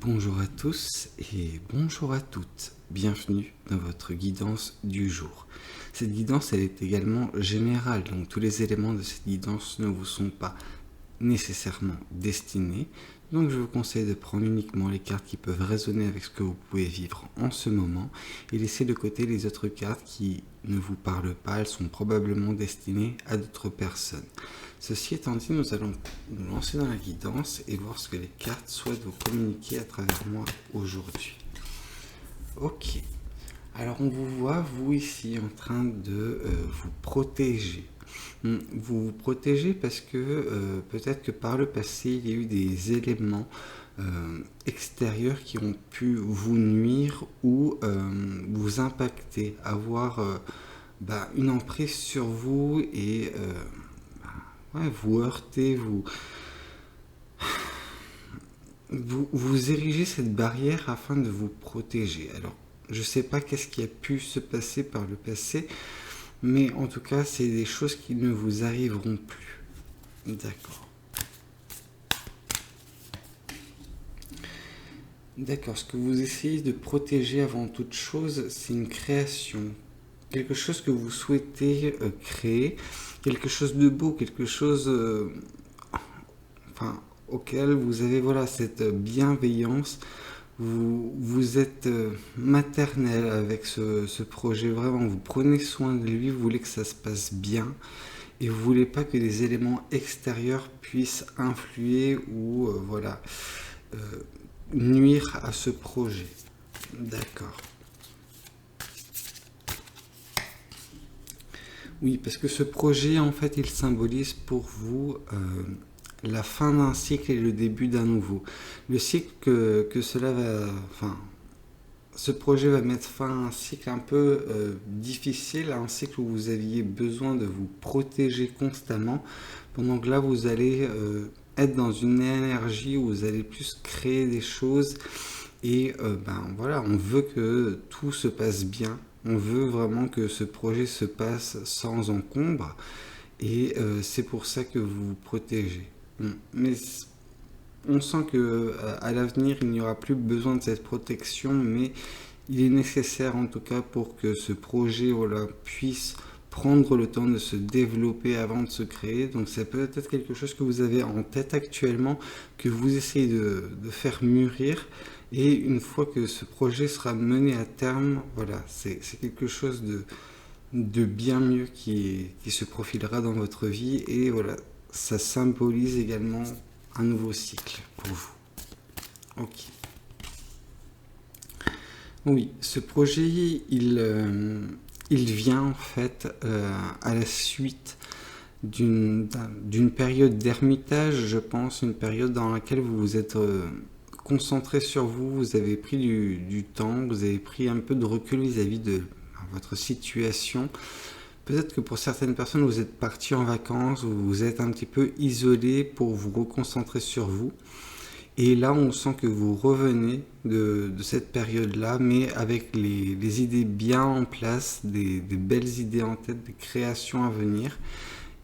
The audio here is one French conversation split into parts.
Bonjour à tous et bonjour à toutes. Bienvenue dans votre guidance du jour. Cette guidance, elle est également générale, donc tous les éléments de cette guidance ne vous sont pas nécessairement destinés. Donc je vous conseille de prendre uniquement les cartes qui peuvent résonner avec ce que vous pouvez vivre en ce moment et laisser de côté les autres cartes qui ne vous parlent pas, elles sont probablement destinées à d'autres personnes. Ceci étant dit, nous allons nous lancer dans la guidance et voir ce que les cartes souhaitent vous communiquer à travers moi aujourd'hui. Ok, alors on vous voit, vous ici, en train de vous protéger. Vous vous protégez parce que peut-être que par le passé, il y a eu des éléments extérieurs qui ont pu vous nuire ou vous impacter, avoir une emprise sur vous et vous heurter, vous érigez cette barrière afin de vous protéger. Alors, je ne sais pas qu'est-ce qui a pu se passer par le passé, mais en tout cas, c'est des choses qui ne vous arriveront plus. D'accord. D'accord, ce que vous essayez de protéger avant toute chose, c'est une création. Quelque chose que vous souhaitez créer, quelque chose de beau, quelque chose auquel vous avez cette bienveillance. Vous êtes maternel avec ce projet, vraiment, vous prenez soin de lui, vous voulez que ça se passe bien et vous voulez pas que les éléments extérieurs puissent influer ou nuire à ce projet. D'accord. Oui, parce que ce projet, en fait, il symbolise pour vous la fin d'un cycle et le début d'un nouveau. Le cycle que cela va... ce projet va mettre fin à un cycle un peu difficile, à un cycle où vous aviez besoin de vous protéger constamment, pendant que là, vous allez être dans une énergie où vous allez plus créer des choses et on veut que tout se passe bien. On veut vraiment que ce projet se passe sans encombre et c'est pour ça que vous vous protégez. Mais on sent que à l'avenir, il n'y aura plus besoin de cette protection, mais il est nécessaire en tout cas pour que ce projet puisse prendre le temps de se développer avant de se créer. Donc ça peut être quelque chose que vous avez en tête actuellement, que vous essayez de faire mûrir. Et une fois que ce projet sera mené à terme, c'est quelque chose de bien mieux qui se profilera dans votre vie. Et ça symbolise également un nouveau cycle pour vous. Ok. Oui, ce projet, il vient en fait à la suite d'une période d'ermitage, je pense, une période dans laquelle vous vous êtes concentré sur vous, vous avez pris du temps, vous avez pris un peu de recul vis-à-vis de votre situation. Peut-être que pour certaines personnes, vous êtes partis en vacances, vous êtes un petit peu isolé pour vous reconcentrer sur vous. Et là, on sent que vous revenez de cette période-là, mais avec les idées bien en place, des belles idées en tête, des créations à venir.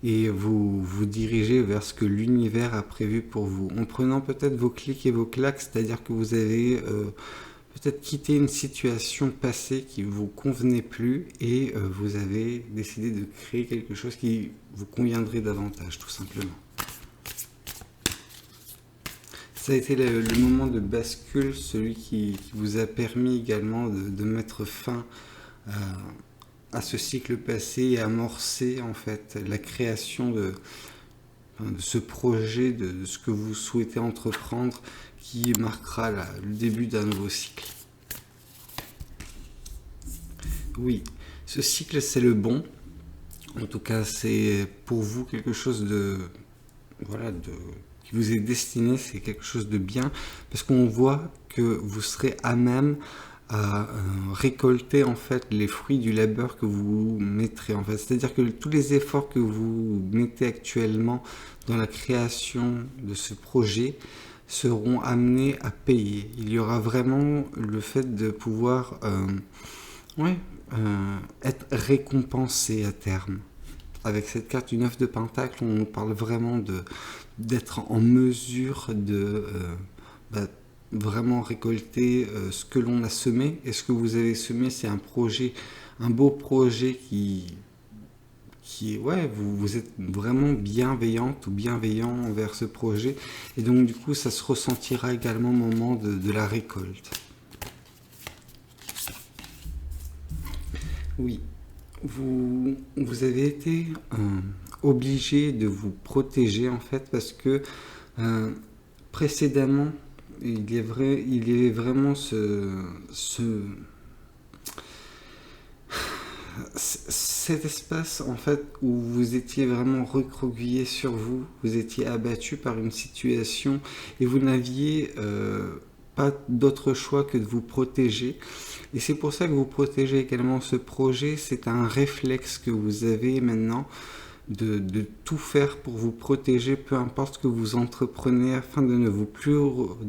Et vous vous dirigez vers ce que l'univers a prévu pour vous, en prenant peut-être vos clics et vos claques, c'est-à-dire que vous avez peut-être quitté une situation passée qui ne vous convenait plus et vous avez décidé de créer quelque chose qui vous conviendrait davantage, tout simplement. Ça a été le moment de bascule, celui qui vous a permis également de mettre fin à ce cycle passé et amorcer en fait la création de ce projet, de ce que vous souhaitez entreprendre qui marquera le début d'un nouveau cycle. Oui, ce cycle c'est le bon. En tout cas, c'est pour vous quelque chose qui vous est destiné, c'est quelque chose de bien, parce qu'on voit que vous serez à même à récolter en fait les fruits du labeur que vous mettrez en fait. C'est-à-dire que tous les efforts que vous mettez actuellement dans la création de ce projet seront amenés à payer. Il y aura vraiment le fait de pouvoir être récompensé à terme. Avec cette carte du 9 de Pentacle, on parle vraiment d'être en mesure vraiment récolter ce que l'on a semé. Et ce que vous avez semé, c'est un projet, un beau projet ouais, vous êtes vraiment bienveillante ou bienveillant envers ce projet. Et donc, du coup, ça se ressentira également au moment de la récolte. Oui, vous avez été obligé de vous protéger en fait parce que euh, précédemment, il y avait vraiment cet espace en fait où vous étiez vraiment recroquevillé sur vous, vous étiez abattu par une situation et vous n'aviez pas d'autre choix que de vous protéger. Et c'est pour ça que vous protégez également ce projet. C'est un réflexe que vous avez maintenant de tout faire pour vous protéger, peu importe ce que vous entreprenez, afin de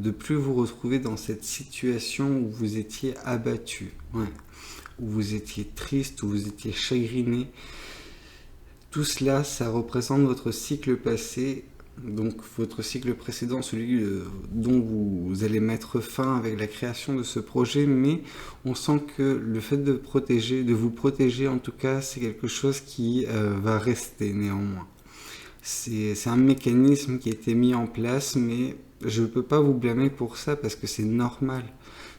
plus vous retrouver dans cette situation où vous étiez abattu, ouais, où vous étiez triste, où vous étiez chagriné. Tout cela, ça représente votre cycle passé, donc votre cycle précédent, celui dont vous allez mettre fin avec la création de ce projet, mais on sent que le fait de protéger, de vous protéger en tout cas, c'est quelque chose qui va rester néanmoins. C'est un mécanisme qui a été mis en place, mais je ne peux pas vous blâmer pour ça parce que c'est normal.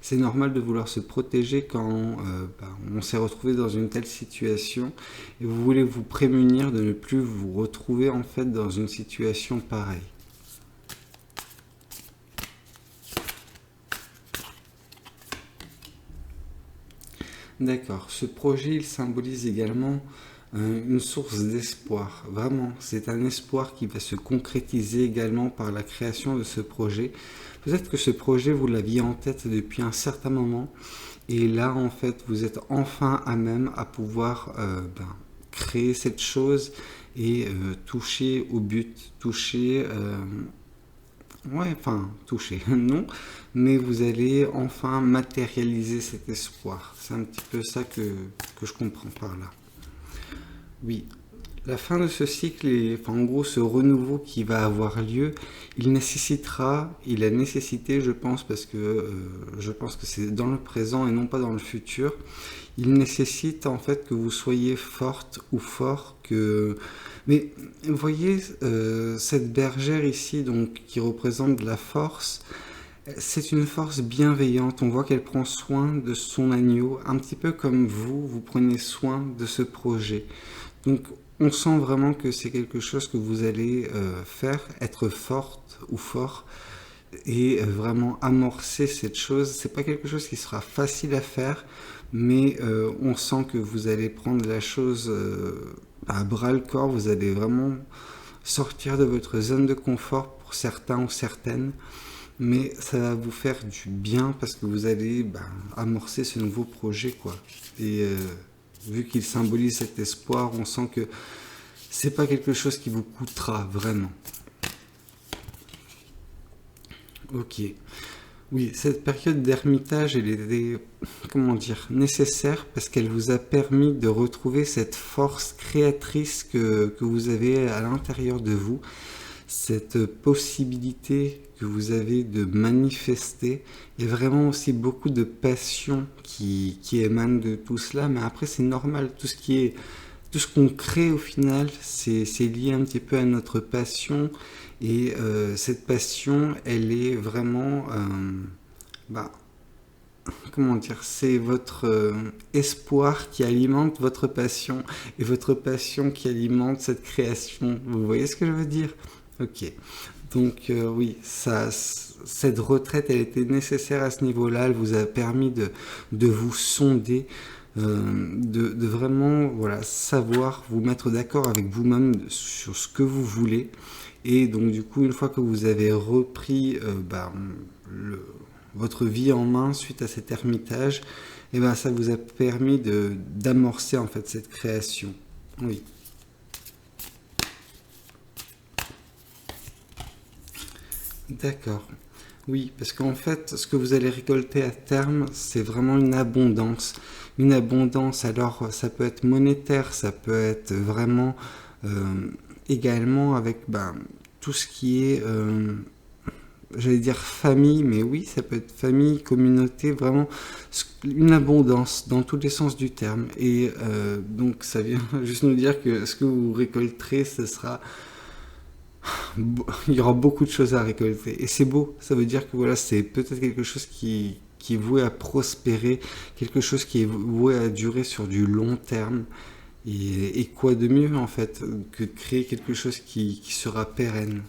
C'est normal de vouloir se protéger quand on s'est retrouvé dans une telle situation et vous voulez vous prémunir de ne plus vous retrouver en fait dans une situation pareille. D'accord, ce projet il symbolise également une source d'espoir. Vraiment, c'est un espoir qui va se concrétiser également par la création de ce projet. Peut-être que ce projet, vous l'aviez en tête depuis un certain moment, et là, en fait, vous êtes enfin à même à pouvoir créer cette chose et toucher au but, toucher, non, mais vous allez enfin matérialiser cet espoir. C'est un petit peu ça que je comprends par là. Oui, la fin de ce cycle et en gros ce renouveau qui va avoir lieu, il a nécessité, je pense, parce que je pense que c'est dans le présent et non pas dans le futur, il nécessite en fait que vous soyez forte ou fort, mais vous voyez cette bergère ici donc qui représente de la force. C'est une force bienveillante, on voit qu'elle prend soin de son agneau, un petit peu comme vous prenez soin de ce projet. Donc on sent vraiment que c'est quelque chose que vous allez faire, être forte ou fort et vraiment amorcer cette chose. C'est pas quelque chose qui sera facile à faire, mais on sent que vous allez prendre la chose à bras le corps, vous allez vraiment sortir de votre zone de confort pour certains ou certaines, mais ça va vous faire du bien parce que vous allez amorcer ce nouveau projet, quoi. Et vu qu'il symbolise cet espoir, on sent que c'est pas quelque chose qui vous coûtera vraiment. Ok. Oui, cette période d'ermitage, elle était, comment dire, nécessaire parce qu'elle vous a permis de retrouver cette force créatrice que vous avez à l'intérieur de vous, cette possibilité que vous avez de manifester et vraiment aussi beaucoup de passion qui émane de tout cela. Mais après, c'est normal, tout ce qu'on crée au final, c'est lié un petit peu à notre passion et cette passion, elle est vraiment, bah, comment dire, c'est votre espoir qui alimente votre passion et votre passion qui alimente cette création. Vous voyez ce que je veux dire? Ok. Donc oui, cette retraite, elle était nécessaire à ce niveau-là. Elle vous a permis de vous sonder, de vraiment voilà, savoir vous mettre d'accord avec vous-même sur ce que vous voulez. Et donc du coup, une fois que vous avez repris votre vie en main suite à cet ermitage, et ça vous a permis d'amorcer en fait cette création. Oui. D'accord. Oui, parce qu'en fait, ce que vous allez récolter à terme, c'est vraiment une abondance. Une abondance, alors ça peut être monétaire, ça peut être vraiment également avec tout ce qui est j'allais dire famille, mais oui, ça peut être famille, communauté, vraiment une abondance dans tous les sens du terme. Et donc ça vient juste nous dire que ce que vous récolterez, ce sera il y aura beaucoup de choses à récolter. Et c'est beau, ça veut dire que voilà, c'est peut-être quelque chose qui est voué à prospérer, quelque chose qui est voué à durer sur du long terme. Et quoi de mieux en fait que de créer quelque chose qui sera pérenne.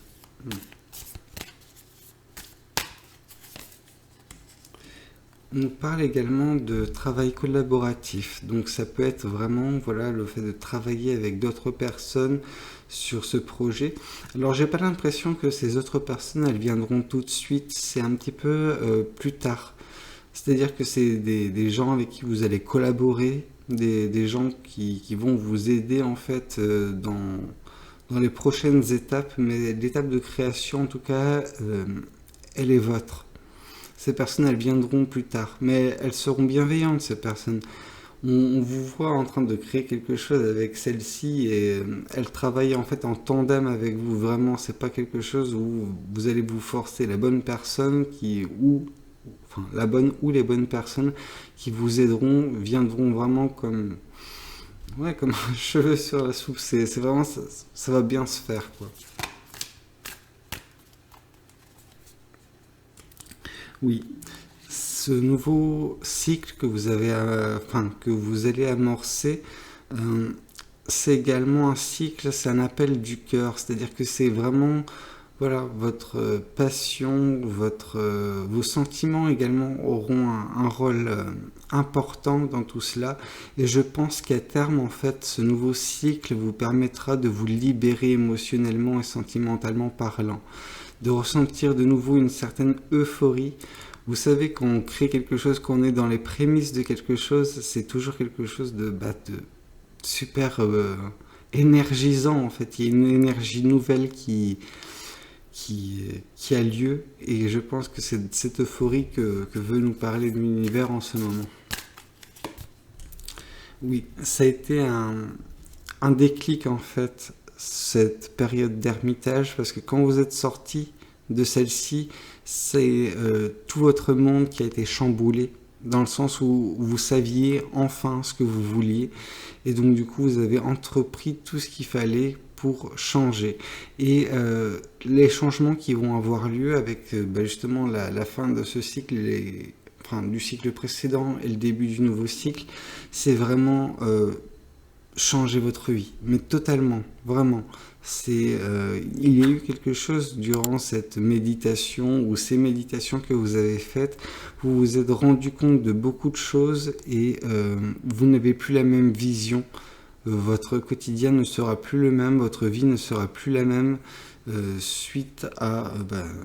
On nous parle également de travail collaboratif. Donc ça peut être vraiment voilà, le fait de travailler avec d'autres personnes sur ce projet. Alors j'ai pas l'impression que ces autres personnes elles viendront tout de suite, c'est un petit peu plus tard. C'est-à-dire que c'est des gens avec qui vous allez collaborer, des gens qui vont vous aider en fait dans les prochaines étapes, mais l'étape de création en tout cas, elle est votre. Ces personnes, elles viendront plus tard, mais elles seront bienveillantes, ces personnes. On vous voit en train de créer quelque chose avec celle-ci et elle travaille en fait en tandem avec vous. Vraiment, c'est pas quelque chose où vous allez vous forcer. La bonne personne enfin, la bonne ou les bonnes personnes qui vous aideront viendront vraiment comme un cheveu sur la soupe. C'est vraiment, ça va bien se faire, quoi. Oui, ce nouveau cycle que vous avez, enfin, que vous allez amorcer, euh, c'est également un cycle, c'est un appel du cœur, c'est-à-dire que c'est vraiment, voilà, votre passion, vos sentiments également auront un rôle important dans tout cela, et je pense qu'à terme, en fait, ce nouveau cycle vous permettra de vous libérer émotionnellement et sentimentalement parlant, de ressentir de nouveau une certaine euphorie. Vous savez, quand on crée quelque chose, quand on est dans les prémices de quelque chose, c'est toujours quelque chose de super énergisant en fait. Il y a une énergie nouvelle qui a lieu et je pense que c'est cette euphorie que veut nous parler de l'univers en ce moment. Oui, ça a été un déclic en fait, cette période d'ermitage, parce que quand vous êtes sorti de celle-ci, c'est tout votre monde qui a été chamboulé, dans le sens où vous saviez enfin ce que vous vouliez, et donc du coup vous avez entrepris tout ce qu'il fallait pour changer. Et les changements qui vont avoir lieu avec justement la fin de ce cycle, enfin, du cycle précédent et le début du nouveau cycle, c'est vraiment changer votre vie, mais totalement, vraiment. Il y a eu quelque chose durant cette méditation ou ces méditations que vous avez faites, vous vous êtes rendu compte de beaucoup de choses et vous n'avez plus la même vision. Votre quotidien ne sera plus le même, votre vie ne sera plus la même suite à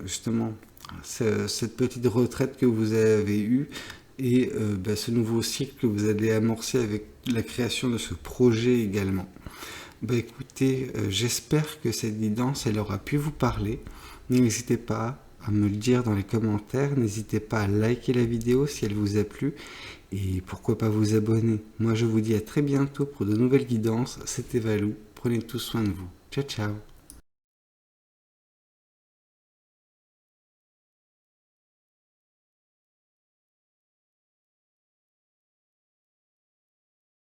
justement cette petite retraite que vous avez eue et ce nouveau cycle que vous allez amorcer avec la création de ce projet également. Écoutez, j'espère que cette guidance, elle aura pu vous parler. N'hésitez pas à me le dire dans les commentaires. N'hésitez pas à liker la vidéo si elle vous a plu. Et pourquoi pas vous abonner. Moi, je vous dis à très bientôt pour de nouvelles guidances. C'était Valou. Prenez tout soin de vous. Ciao, ciao.